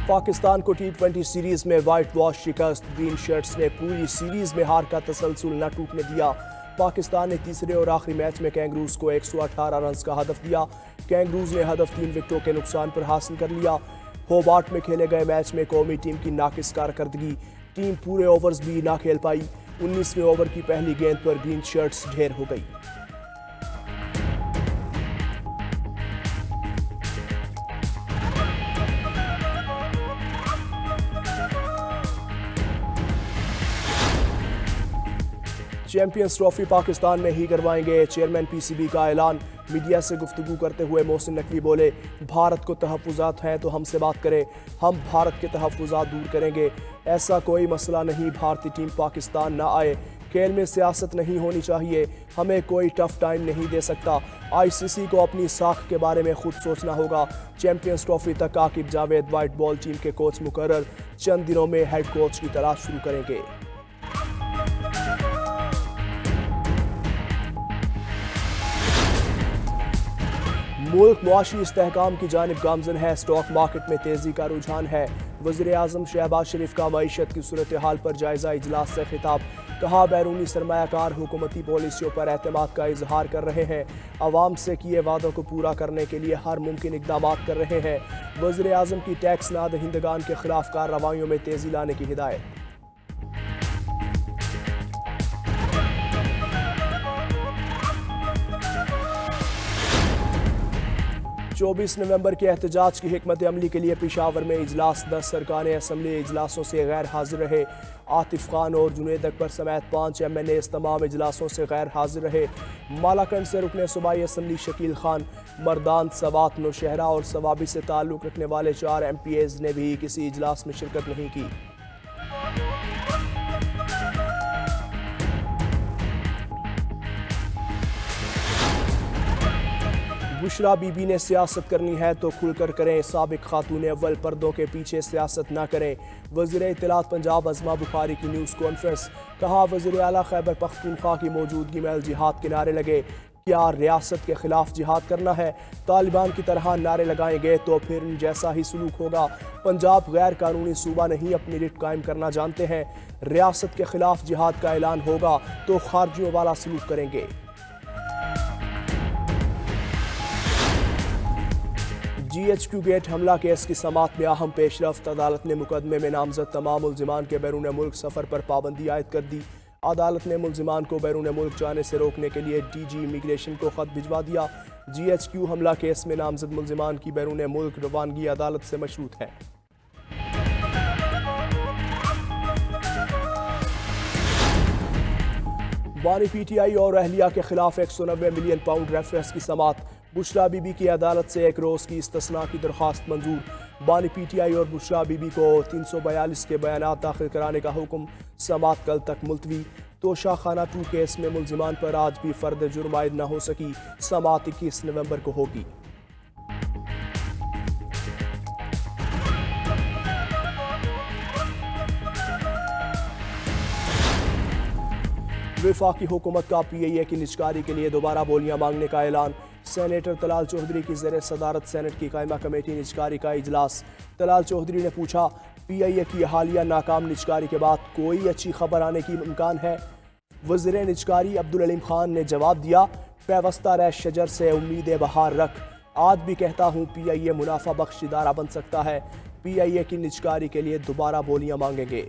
पाकिस्तान को T20 series में white wash शिकस्त। ग्रीन शर्ट्स ने पूरी सीरीज में हार का तसलसल न टूटने दिया। पाकिस्तान ने तीसरे और आखिरी मैच में कैंगरूज को 118 रन का हदफ दिया। कैंगरूज ने हदफ 3 विकेटों के नुकसान पर हासिल कर लिया। होबार्ट में खेले गए मैच में कौमी टीम की नाकिस कारकर्दगी। टीम पूरे ओवर्स भी ना खेल पाई। 19वें ओवर की पहली गेंद पर ग्रीन शर्ट्स ढेर हो गई। चैंपियंस ट्रॉफी पाकिस्तान में ही करवाएंगे, चेयरमैन पीसीबी का ऐलान। मीडिया से गुफ्तगू करते हुए मोहसिन नकवी बोले, भारत को तहफ़्फ़ुज़ात हैं तो हमसे बात करें, हम भारत के तहफ़्फ़ुज़ात दूर करेंगे। ऐसा कोई मसला नहीं, भारतीय टीम पाकिस्तान ना आए। खेल में सियासत नहीं होनी चाहिए, हमें कोई टफ टाइम नहीं दे सकता। आईसीसी को अपनी साख के बारे में खुद सोचना होगा। चैंपियंस ट्रॉफी तक Aqib Javed white ball team के कोच मुकर्रर, चंद दिनों में हेड कोच की तलाश शुरू करेंगे। मुल्क मुआशी इस्तेहकाम की जानिब गामजन है। स्टॉक मार्केट में तेजी का रुझान है। वज़ीर आज़म शहबाज शरीफ का मईशत की सूरत हाल पर जायजा इजलास से खिताब। कहा, बैरूनी सरमायाकार हुकूमती पॉलिसियों पर एतमाद का इजहार कर रहे हैं। अवाम से किए वादों को पूरा करने के लिए हर मुमकिन इकदाम कर रहे हैं। वज़ीर आज़म की टैक्स नादहिंदगान के खिलाफ कार्रवाइयों में तेजी लाने की हिदायत। 24 नवंबर के एहतजाज की हिकमत अमली के लिए पेशावर में इजलास। 10 सरकारें असम्बली इजलासों से गैर हाजिर रहे। आतिफ खान और जुनेद अकबर समेत 5 MNA तमाम इजलासों से गैर हाजिर रहे। मालाकंड से रुकने सूबाई असम्बली शकील खान, मर्दान, सवात, नौशहरा और सवाबी से ताल्लुक़ रखने वाले 4 MPAs ने भी किसी इजलास में शिरकत नहीं की। बुशरा बीबी ने सियासत करनी है तो खुलकर करें, साबिक खातून अव्वल, पर्दों के पीछे सियासत ना करें। वज़ीर इत्तलात पंजाब अज़मा बुखारी की न्यूज़ कॉन्फ्रेंस। कहा, वज़ीर आला खैबर पख्तूनख्वा की मौजूदगी में जिहाद के नारे लगे। क्या रियासत के खिलाफ जिहाद करना है? तालिबान की तरह नारे लगाएंगे तो फिर जैसा ही सलूक होगा। पंजाब गैर कानूनी सूबा नहीं, अपनी रिट कायम करना जानते हैं। रियासत के खिलाफ जिहाद का ऐलान होगा तो खारजियों वाला सलूक करेंगे। GHQ गेट हमला केस की समाअत में अहम पेशरफ्त। अदालत ने मुकदमे में नामजद तमाम मुल्जिमान के बैरून मुल्क सफ़र पर पाबंदी आयद कर दी। अदालत ने मुल्जिमान को बैरून मुल्क जाने से रोकने के लिए DG इमिग्रेशन को ख़त भिजवा दिया। GHQ हमला केस में नामजद मुल्जिमान की बैरून मुल्क रवानगी अदालत से मशरूत है। बानी PTI और अहलिया के खिलाफ 190 मिलियन पाउंड रेफरेंस की समाअत। बुशरा बीबी की अदालत से 1 रोज़ की इस्तिस्ना की दरख्वास्त मंजूर। बानी PTI और बुशरा बीबी को 342 के बयानात दाखिल कराने का हुक्म। समाअत कल तक मुलतवी। तोशा खाना 2 केस में मुल्जिमान पर आज भी फर्द जुर्म आयद न हो सकी। समाअत 21 नवंबर को होगी। वफाकी हुकूमत का PIA की निजकारी के लिए दोबारा बोलियां मांगने का ऐलान। सेनेटर तलाल चौधरी की ज़ेर सदारत सेनेट की कायमा कमेटी निजकारी का इजलास। तलाल चौधरी ने पूछा, PIA की हालिया नाकाम निजकारी के बाद कोई अच्छी खबर आने की इम्कान है? वज़ीर निजकारी अब्दुल अलीम खान ने जवाब दिया, पैवस्ता रह शजर से उम्मीद बहार रख। आज भी कहता हूँ PIA मुनाफा बख्श इदारा बन सकता है। PIA की निजकारी के लिए दोबारा बोलियां मांगेंगे।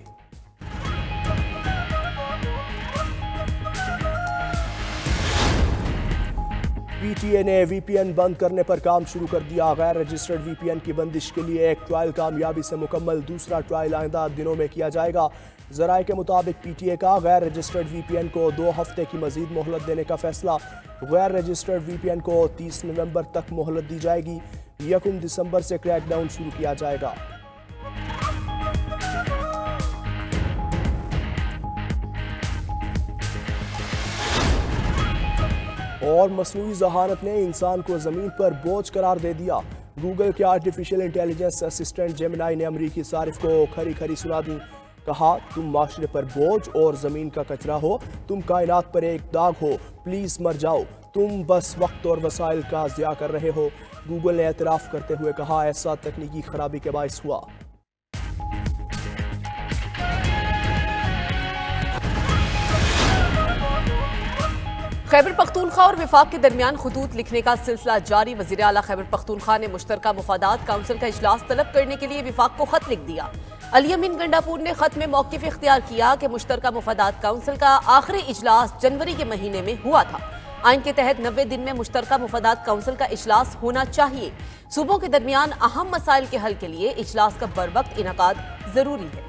PTA ने VPN बंद करने पर काम शुरू कर दिया। गैर रजिस्टर्ड VPN की बंदिश के लिए एक ट्रायल कामयाबी से मुकम्मल, दूसरा ट्रायल आइंदा दिनों में किया जाएगा। ज़राए के मुताबिक PTA का गैर रजिस्टर्ड VPN को 2 हफ्ते की मजीद मोहलत देने का फैसला। गैर रजिस्टर्ड VPN को 30 नवंबर तक मोहलत दी जाएगी। 1 दिसंबर से क्रैकडाउन शुरू किया जाएगा। और मसनूई ज़हानत ने इंसान को ज़मीन पर बोझ करार दे दिया। गूगल के आर्टिफिशियल इंटेलिजेंस असिस्टेंट जेमिनाई ने अमरीकी सारिफ को खरी खरी सुना दी। कहा, तुम माशरे पर बोझ और ज़मीन का कचरा हो, तुम कायनात पर एक दाग हो, प्लीज़ मर जाओ, तुम बस वक्त और वसाइल का ज़िया कर रहे हो। गूगल ने एतराफ़ करते हुए कहा, ऐसा तकनीकी खराबी के बायस हुआ। खैबर पख्तूनख्वा और विफाक के दरमियान खतूत लिखने का सिलसिला जारी। वज़ीर आला खैबर पख्तूनख्वा ने मुश्तरका मुफादात काउंसिल का इजलास तलब करने के लिए विफाक को खत लिख दिया। अली अमीन गंडापुर ने खत में मौक़िफ़ इख्तियार किया कि मुश्तरका मुफादात काउंसिल का आखिरी इजलास जनवरी के महीने में हुआ था। आइन के तहत 90 दिन में मुश्तरका मुफादात काउंसिल का इजलास होना चाहिए। सूबों के दरमियान अहम मसाइल के हल के लिए इजलास का बरवक्त इनकाद जरूरी है।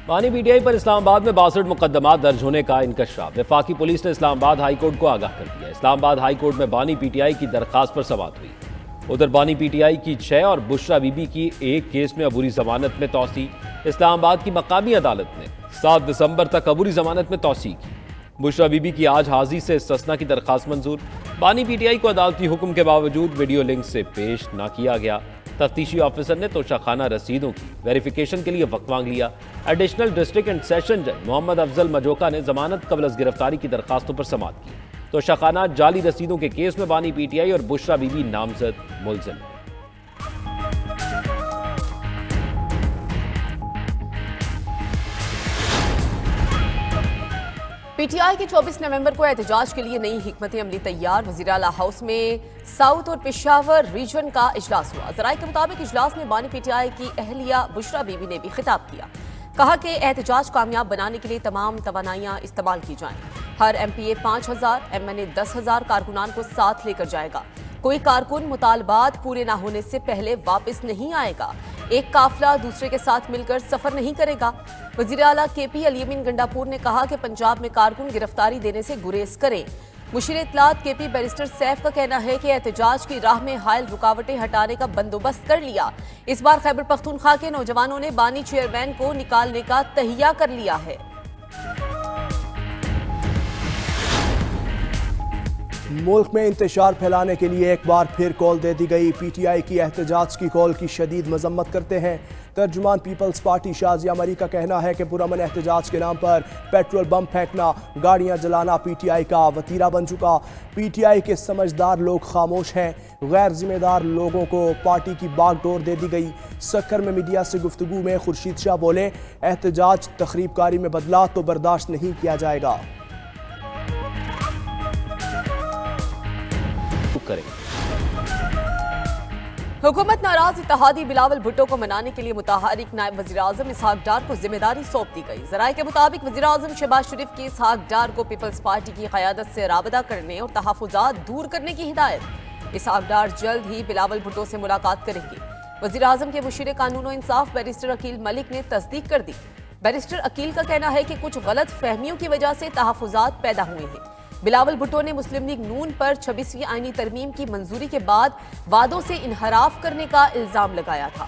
बानी पीटीआई पर इस्लामाबाद में 62 मुकदमा दर्ज होने का इंकशाफ। वफाकी पुलिस ने इस्लामाबाद हाई कोर्ट को आगाह कर दिया। इस्लामाबाद हाई कोर्ट में बानी पीटीआई की दरखास्त पर समाअत हुई। उधर बानी पीटीआई की 6 और बुशरा बीबी की एक केस में अबूरी जमानत में तौसी। इस्लामाबाद की मकामी अदालत ने 7 दिसंबर तक अबूरी जमानत में तौसी की। बुशरा बीबी की आज हाजिरी से इस्तिस्ना की दरखास्त मंजूर। बानी पीटीआई को अदालती हुक्म के बावजूद वीडियो लिंक से पेश न किया गया। तफ्तीशी ऑफिसर ने तोशाखाना रसीदों की वेरिफिकेशन के लिए वक्त मांग लिया। एडिशनल डिस्ट्रिक्ट एंड सेशन जज मोहम्मद अफजल मजोका ने जमानत कबल अज गिरफ्तारी की दरखास्तों पर समाअत की। तोशाखाना जाली रसीदों के केस में बानी पीटीआई और बुशरा बीबी नामजद मुलजिम। पीटीआई की 24 नवंबर को एहतजाज के लिए नई हिकमत अमली तैयार। वज़ीर आला हाउस में साउथ और पेशावर रीजन का इजलास हुआ। ज़राए के मुताबिक इजलास में बानी पीटीआई की अहलिया बुशरा बीबी ने भी खिताब किया। कहा कि एहतजाज कामयाब बनाने के लिए तमाम तवानाइयाँ इस्तेमाल की जाएं। हर MPA 5000, MNA 10,000 कारकुनान को साथ लेकर जाएगा। कोई कारकुन मुतालबात पूरे ना होने से पहले वापस नहीं आएगा। एक काफिला दूसरे के साथ मिलकर सफर नहीं करेगा। वज़ीर आला KP अली अमीन गंडापुर ने कहा कि पंजाब में कारकुन गिरफ्तारी देने से गुरेज करें। मुशीर इत्तलात KP बैरिस्टर सैफ का कहना है कि एहतजाज की राह में हायल रुकावटें हटाने का बंदोबस्त कर लिया। इस बार खैबर पख्तूनख्वा के नौजवानों ने बानी चेयरमैन को निकालने का तहिया कर लिया है। मुल्क में इंतशार फैलाने के लिए एक बार फिर कॉल दे दी गई। PTI की एहतजाज की कॉल की शदीद मजम्मत करते हैं। तर्जुमान पीपल्स पार्टी शाजिया मरी का कहना है कि पुरअमन एहतजाज के नाम पर पेट्रोल बम फेंकना, गाड़ियां जलाना PTI का वतीरा बन चुका। PTI के समझदार लोग खामोश हैं। गैर जिम्मेदार लोगों को पार्टी की बागडोर दे दी गई। सक्कर में मीडिया से गुफ्तगू में खुर्शीद शाह बोले, एहतजाज तखरीबकारी में बदला तो बर्दाश्त नहीं किया जाएगा। हुकूमत नाराज इत्तेहादी बिलावल भुट्टो को मनाने के लिए मुतहरिक नायब वज़ीर आज़म इसहाक डार को जिम्मेदारी सौंप दी गई। ज़राए के मुताबिक वज़ीर आज़म शहबाज शरीफ की इसहाक डार को पीपल्स पार्टी की क़यादत से राबता करने और तहफ़्फ़ुज़ात दूर करने की हिदायत। इसहाक डार जल्द ही बिलावल भुट्टो से मुलाकात करेंगे। वज़ीर आज़म के मुशीर कानून और इंसाफ बैरिस्टर अकील मलिक ने तस्दीक कर दी। बैरिस्टर अकील का कहना है कि कुछ गलत फहमियों की वजह से तहफ़्फ़ुज़ात पैदा हुए हैं। बिलावल भुट्टो ने मुस्लिम लीग नून पर 26वीं आईनी तरमीम की मंजूरी के बाद वादों से इनहराफ करने का इल्जाम लगाया था।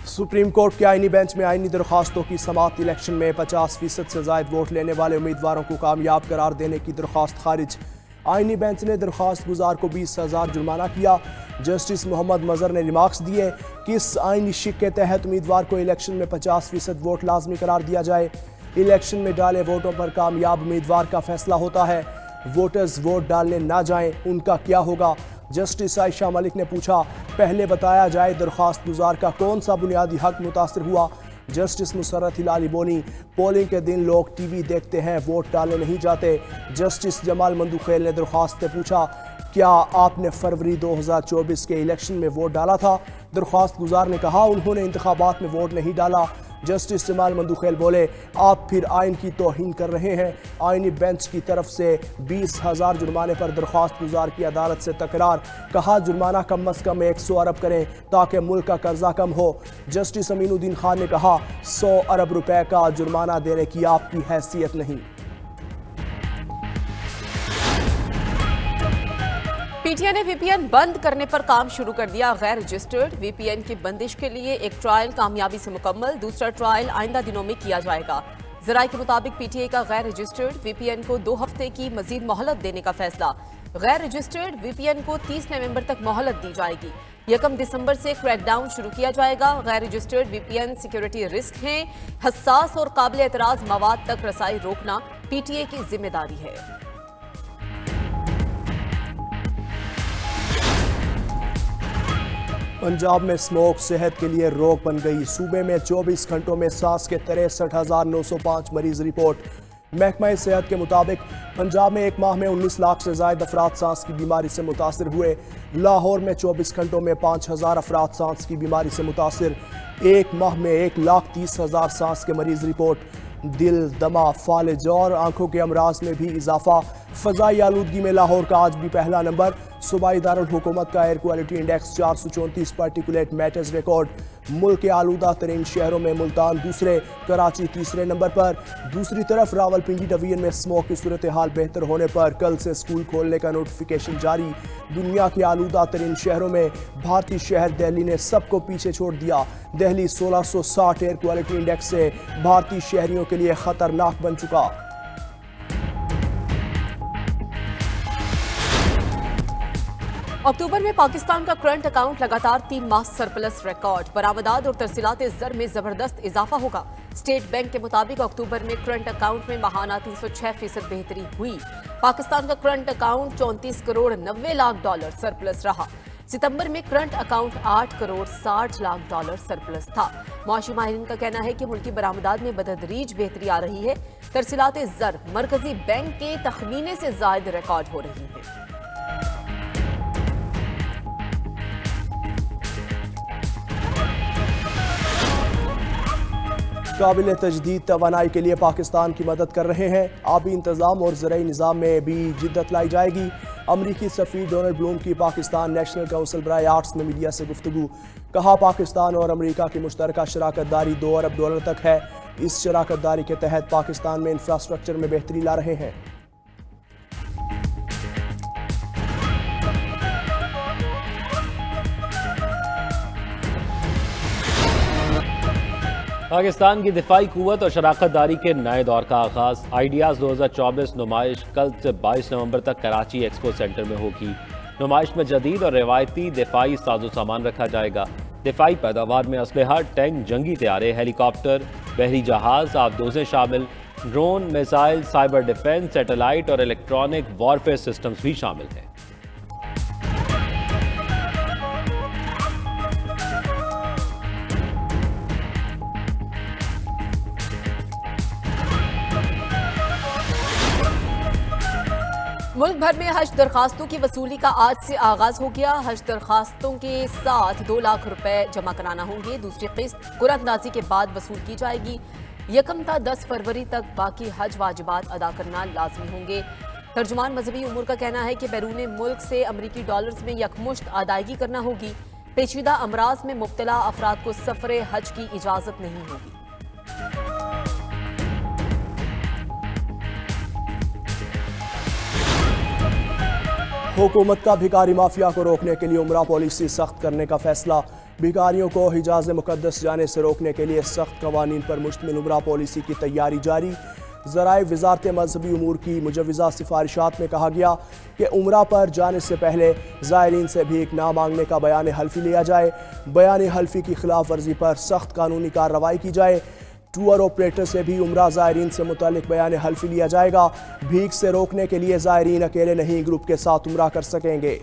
सुप्रीम कोर्ट के आईनी बेंच में आईनी दरखास्तों की समाअत। इलेक्शन में 50% से जायद वोट लेने वाले उम्मीदवारों को कामयाब करार देने की दरखास्त खारिज। आईनी बेंच ने दरखास्त गुजार को 20,000 जुर्माना किया। जस्टिस मोहम्मद मजहर ने रिमार्क्स दिए कि इस आईनी शिक के तहत उम्मीदवार को इलेक्शन में 50% वोट लाजमी करार दिया जाए। इलेक्शन में डाले वोटों पर कामयाब उम्मीदवार का फैसला होता है। वोटर्स वोट डालने ना जाएं, उनका क्या होगा? जस्टिस आयशा मलिक ने पूछा, पहले बताया जाए दरखास्त गुजार का कौन सा बुनियादी हक मुतासर हुआ? जस्टिस मुसर्रत हिलाली बोली, पोलिंग के दिन लोग टीवी देखते हैं, वोट डालने नहीं जाते। जस्टिस जमाल मंदुखेल ने दरखास्त में पूछा, क्या आपने फरवरी 2024 के इलेक्शन में वोट डाला था? दरखास्त गुजार ने कहा उन्होंने इंतखाबात में वोट नहीं डाला। जस्टिस जमाल मंदुखेल बोले, आप फिर आइन की तौहीन कर रहे हैं। आइनी बेंच की तरफ से 20,000 जुर्माने पर दरख्वास्त गुजार की अदालत से तकरार। कहा जुर्माना कम अज़ कम 100 अरब करें ताकि मुल्क का कर्जा कम हो। जस्टिस अमीनुद्दीन खान ने कहा 100 अरब रुपए का जुर्माना देने की आपकी हैसियत नहीं। पीटीआई ने VPN बंद करने पर काम शुरू कर दिया। गैर रजिस्टर्ड VPN की बंदिश के लिए एक ट्रायल कामयाबी से मुकम्मल, दूसरा ट्रायल आइंदा दिनों में किया जाएगा। ज़राए के मुताबिक PTI का गैर रजिस्टर्ड VPN को 2 हफ्ते की मजीद मोहलत देने का फैसला। गैर रजिस्टर्ड VPN को 30 नवंबर तक मोहलत दी जाएगी। 1 दिसंबर से क्रैकडाउन शुरू किया जाएगा। गैर रजिस्टर्ड VPN सिक्योरिटी रिस्क हैं। हसास और काबिल एतराज़ मवाद तक रसाई रोकना PTI की जिम्मेदारी है। पंजाब में स्मोक सेहत के लिए रोग बन गई। सूबे में 24 घंटों में सांस के 63,905 मरीज रिपोर्ट। महकमा सेहत के मुताबिक पंजाब में एक माह में 19 लाख से ज्यादा अफराद सांस की बीमारी से मुतासिर हुए। लाहौर में 24 घंटों में 5,000 अफराद सांस की बीमारी से मुतासिर। एक माह में 1,30,000 सांस के मरीज रिपोर्ट। दिल, दमा, फालिज और आंखों के अमराज में भी इजाफा। फजाई आलूदगी में लाहौर का आज भी पहला नंबर। सूबाई दारुल हुकूमत का air quality index 434 particulate matters record. मुल्क के आलूदा तरीन शहरों में मुल्तान दूसरे, कराची तीसरे नंबर पर। दूसरी तरफ रावलपिंडी डिवीजन में स्मोक की सूरत हाल बेहतर होने पर कल से स्कूल खोलने का नोटिफिकेशन जारी। दुनिया के आलूदा तरीन शहरों में भारतीय शहर दिल्ली ने सबको पीछे छोड़ दिया। दिल्ली 1660 एयर क्वालिटी इंडेक्स से भारतीय शहरियों के लिए खतरनाक बन चुका। अक्टूबर में पाकिस्तान का करंट अकाउंट लगातार 3 माह सरप्लस रिकॉर्ड। बरामदात और तरसीलात ज़र में जबरदस्त इजाफा होगा। स्टेट बैंक के मुताबिक अक्टूबर में करंट अकाउंट में माहाना 306% बेहतरी हुई। पाकिस्तान का current account 34 crore 90 lakh dollar surplus रहा। सितंबर में current account 8 crore 60 lakh dollar surplus था। मुआशी माहिरीन का कहना है कि मुल्की बरामदात में बतदरीज बेहतरी आ रही है। तरसीलात ज़र मरकजी बैंक के तखमीने से जायद रिकॉर्ड हो रही है। काबिल तजदीद तवानाई के लिए पाकिस्तान की मदद कर रहे हैं। आबी इंतजाम और ज़राई निज़ाम में भी जिद्दत लाई जाएगी। अमरीकी सफ़ीर डोनाल्ड ब्लूम की पाकिस्तान नेशनल काउंसिल बराए आर्ट्स में मीडिया से गुफ्तगू। कहा, पाकिस्तान और अमरीका की मुश्तरका शराकत दारी $2 अरब तक है। इस शराकत दारी के तहत पाकिस्तान में इंफ्रास्ट्रक्चर में बेहतरी ला रहे हैं। पाकिस्तान की दिफाई कुव्वत और शराकत दारी के नए दौर का आगाज। आइडियाज़ 2024 नुमाइश कल से 22 नवंबर तक कराची एक्सपो सेंटर में होगी। नुमाइश में जदीद और रिवायती दिफाई साजो सामान रखा जाएगा। दिफाई पैदावार में असलहा, टैंक, जंगी तैयारे, हेलीकॉप्टर, बहरी जहाज, आबदोजें शामिल। Drone, missile, cyber defence, satellite और इलेक्ट्रॉनिक वॉरफेयर सिस्टम्स भी शामिल हैं। मुल्क भर में हज दरखास्तों की वसूली का आज से आगाज हो गया। हज दरखास्तों के साथ 2 लाख रुपए जमा कराना होंगे। दूसरी किस्त कुरानंदाजी के बाद वसूल की जाएगी। 1 था 10 फरवरी तक बाकी हज वाजिबात अदा करना लाजमी होंगे। तर्जुमान मजहबी उमूर का कहना है कि बैरून मुल्क से अमरीकी डॉलर्स में यकमुश्त अदायगी करना होगी। पेचीदा अमराज में मुब्तला अफराद को सफरे हज की इजाजत नहीं होगी। हुकूमत का भिखारी माफिया को रोकने के लिए उमरा पॉलिसी सख्त करने का फैसला। भिखारियों को हिजाज मुकद्दस जाने से रोकने के लिए सख्त कवानीन पर मुश्तमिल उमरा पॉलिसी की तैयारी जारी। ज़राए वज़ारत मजहबी उमूर की मुजव्वज़ा सिफारिशात में कहा गया कि उमरा पर जाने से पहले ज़ायरीन से भीख ना मांगने का बयान हल्फी लिया जाए। बयान हल्फी की खिलाफ वर्जी पर सख्त कानूनी कार्रवाई की जाए। टूर ऑपरेटर से भी उमरा ज़ायरीन से मुतालिक बयान हल्फी लिया जाएगा। भीख से रोकने के लिए ज़ायरीन अकेले नहीं, ग्रुप के साथ उमरा कर सकेंगे।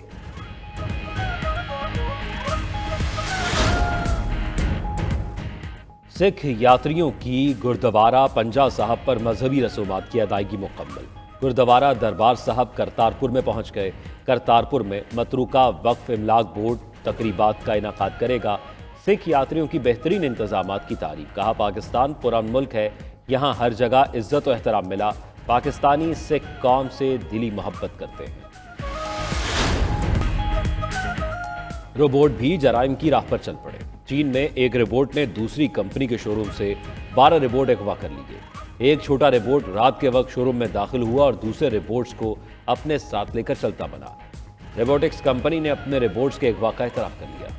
सिख यात्रियों की गुरुद्वारा पंजा साहब पर मजहबी रसूमात की अदायगी मुकम्मल। गुरुद्वारा दरबार साहब करतारपुर में पहुंच गए। करतारपुर में मतरूका वक्फ इमलाक बोर्ड तकरीबात का इनाकाद करेगा। सिख यात्रियों की बेहतरीन इंतजामात की तारीफ। कहा, पाकिस्तान पुरान मुल्क है, यहाँ हर जगह इज्जत और एहतराम मिला। पाकिस्तानी सिख कौम से दिली मोहब्बत करते हैं। रोबोट भी जराइम की राह पर चल पड़े। चीन में एक रोबोट ने दूसरी कंपनी के शोरूम से 12 रोबोट अगवा कर लिए। एक छोटा रोबोट रात के वक्त शोरूम में दाखिल हुआ और दूसरे रोबोट्स को अपने साथ लेकर चलता बना। रोबोटिक्स कंपनी ने अपने रोबोट्स के अगवा का एतराफ कर लिया।